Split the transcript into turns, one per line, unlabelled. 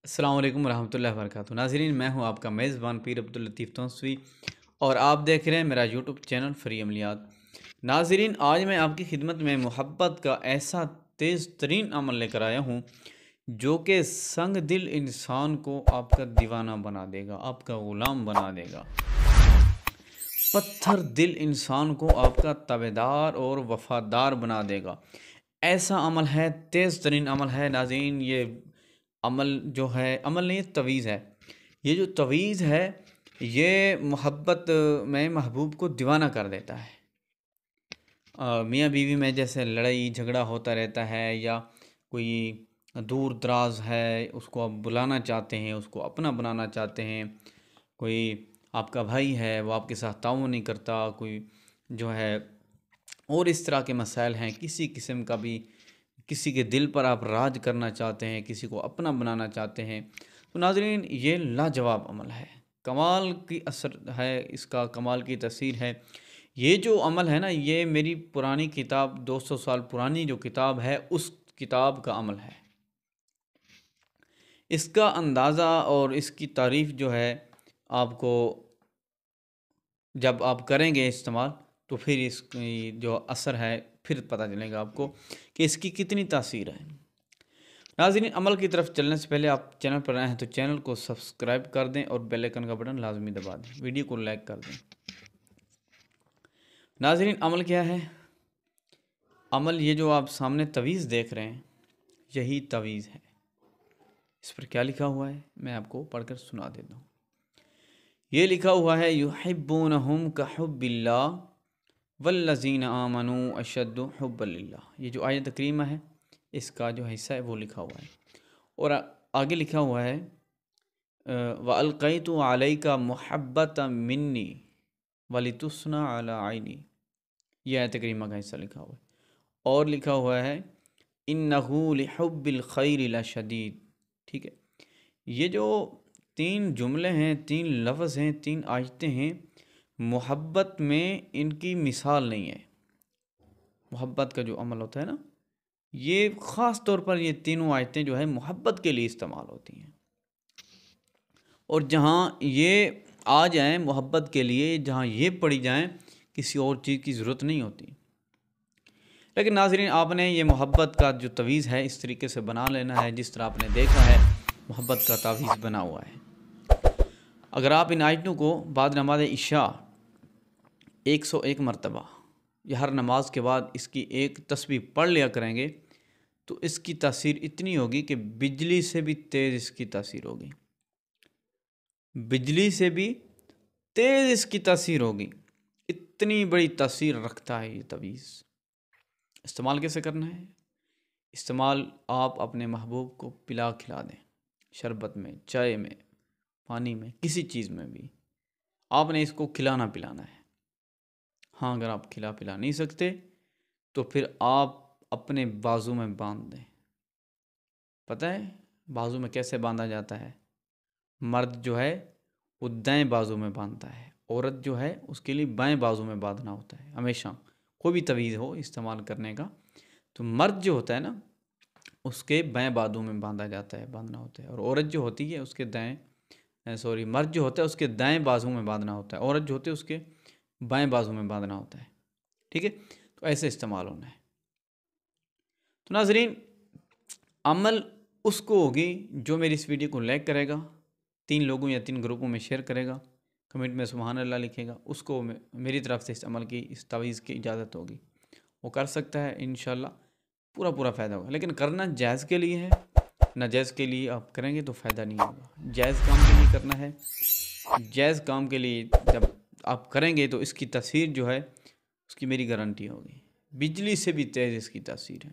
السلام علیکم ورحمۃ اللہ وبرکاتہ۔ ناظرین، میں ہوں آپ کا میزبان پیر عبداللطیف تونسوی اور آپ دیکھ رہے ہیں میرا یوٹیوب چینل فری عملیات۔ ناظرین، آج میں آپ کی خدمت میں محبت کا ایسا تیز ترین عمل لے کر آیا ہوں جو کہ سنگ دل انسان کو آپ کا دیوانہ بنا دے گا، آپ کا غلام بنا دے گا۔ پتھر دل انسان کو آپ کا تابعدار اور وفادار بنا دے گا۔ ایسا عمل ہے، تیز ترین عمل ہے ناظرین۔ یہ عمل جو ہے، عمل نہیں، تویز ہے۔ یہ جو تویز ہے یہ محبت میں محبوب کو دیوانہ کر دیتا ہے۔ میاں بیوی میں جیسے لڑائی جھگڑا ہوتا رہتا ہے، یا کوئی دور دراز ہے، اس کو آپ بلانا چاہتے ہیں، اس کو اپنا بنانا چاہتے ہیں، کوئی آپ کا بھائی ہے وہ آپ کے ساتھ تعاون نہیں کرتا، کوئی جو ہے اور اس طرح کے مسائل ہیں، کسی قسم کا بھی کسی کے دل پر آپ راج کرنا چاہتے ہیں، کسی کو اپنا بنانا چاہتے ہیں، تو ناظرین یہ لاجواب عمل ہے، کمال کی اثر ہے اس کا، کمال کی تاثیر ہے۔ یہ جو عمل ہے نا، یہ میری پرانی کتاب 200 سال پرانی جو کتاب ہے اس کتاب کا عمل ہے۔ اس کا اندازہ اور اس کی تعریف جو ہے آپ کو جب آپ کریں گے استعمال تو پھر اس کی جو اثر ہے پھر پتہ چلے گا آپ کو کہ اس کی کتنی تاثیر ہے۔ ناظرین، عمل کی طرف چلنے سے پہلے آپ چینل پر آئے ہیں تو چینل کو سبسکرائب کر دیں اور بیل آئیکن کا بٹن لازمی دبا دیں، ویڈیو کو لائک کر دیں۔ ناظرین، عمل کیا ہے؟ عمل یہ جو آپ سامنے تویز دیکھ رہے ہیں یہی تویز ہے۔ اس پر کیا لکھا ہوا ہے میں آپ کو پڑھ کر سنا دیتا ہوں۔ یہ لکھا ہوا ہے یحبونہم کحب اللہ والذین آمنوا اشد حبا للہ۔ یہ جو آیت کریمہ ہے اس کا جو حصہ ہے وہ لکھا ہوا ہے، اور آگے لکھا ہوا ہے وَأَلْقَيْتُ عَلَيْكَ مُحَبَّةً مِّنِّي وَلِتُصْنَعَ عَلَىٰ عَيْنِي۔ یہ آیت کریمہ کا حصہ لکھا ہوا ہے، اور لکھا ہوا ہے إِنَّهُ لِحُبِّ الْخَيْرِ لَشَدِيدٌ۔ ٹھیک ہے، یہ جو تین جملے ہیں، تین لفظ ہیں، تین آیتیں ہیں، محبت میں ان کی مثال نہیں ہے۔ محبت کا جو عمل ہوتا ہے نا، یہ خاص طور پر یہ تینوں آیتیں جو ہے محبت کے لیے استعمال ہوتی ہیں، اور جہاں یہ آ جائیں محبت کے لیے، جہاں یہ پڑھی جائیں کسی اور چیز کی ضرورت نہیں ہوتی۔ لیکن ناظرین، آپ نے یہ محبت کا جو تویز ہے اس طریقے سے بنا لینا ہے جس طرح آپ نے دیکھا ہے محبت کا تویز بنا ہوا ہے۔ اگر آپ ان آیتوں کو بعد نماز عشاء 101 مرتبہ یا ہر نماز کے بعد اس کی ایک تسبیح پڑھ لیا کریں گے تو اس کی تاثیر اتنی ہوگی کہ بجلی سے بھی تیز اس کی تاثیر ہوگی، بجلی سے بھی تیز اس کی تاثیر ہوگی، اتنی بڑی تاثیر رکھتا ہے یہ تویز۔ استعمال کیسے کرنا ہے؟ استعمال آپ اپنے محبوب کو پلا کھلا دیں، شربت میں، چائے میں، پانی میں، کسی چیز میں بھی آپ نے اس کو کھلانا پلانا ہے۔ ہاں، اگر آپ کھلا پلا نہیں سکتے تو پھر آپ اپنے بازو میں باندھ دیں۔ پتہ ہے بازو میں کیسے باندھا جاتا ہے؟ مرد جو ہے وہ دائیں بازو میں باندھتا ہے، عورت جو ہے اس کے لیے بائیں بازو میں باندھنا ہوتا ہے۔ ہمیشہ کوئی بھی تویز ہو استعمال کرنے کا تو مرد جو ہوتا ہے نا اس کے بائیں بازو میں باندھا جاتا ہے، باندھنا ہوتا ہے، اور عورت جو ہوتی ہے اس کے مرد جو ہوتا ہے اس کے دائیں بازو میں باندھنا ہوتا ہے، عورت جو ہوتی ہے اس کے بائیں بازو میں باندھنا ہوتا ہے۔ ٹھیک ہے، تو ایسے استعمال ہونا ہے۔ تو ناظرین، عمل اس کو ہوگی جو میری اس ویڈیو کو لائک کرے گا، 3 لوگوں یا 3 گروپوں میں شیئر کرے گا، کمنٹ میں سبحان اللہ لکھے گا، اس کو میری طرف سے اس عمل کی، اس تویز کی اجازت ہوگی، وہ کر سکتا ہے، انشاءاللہ پورا فائدہ ہوگا۔ لیکن کرنا جائز کے لیے ہے، ناجائز کے لیے آپ کریں گے تو فائدہ نہیں ہوگا۔ جائز کام کے لیے کرنا ہے، جائز کام کے لیے جب آپ کریں گے تو اس کی تاثیر جو ہے اس کی میری گارنٹی ہوگی، بجلی سے بھی تیز اس کی تاثیر ہے۔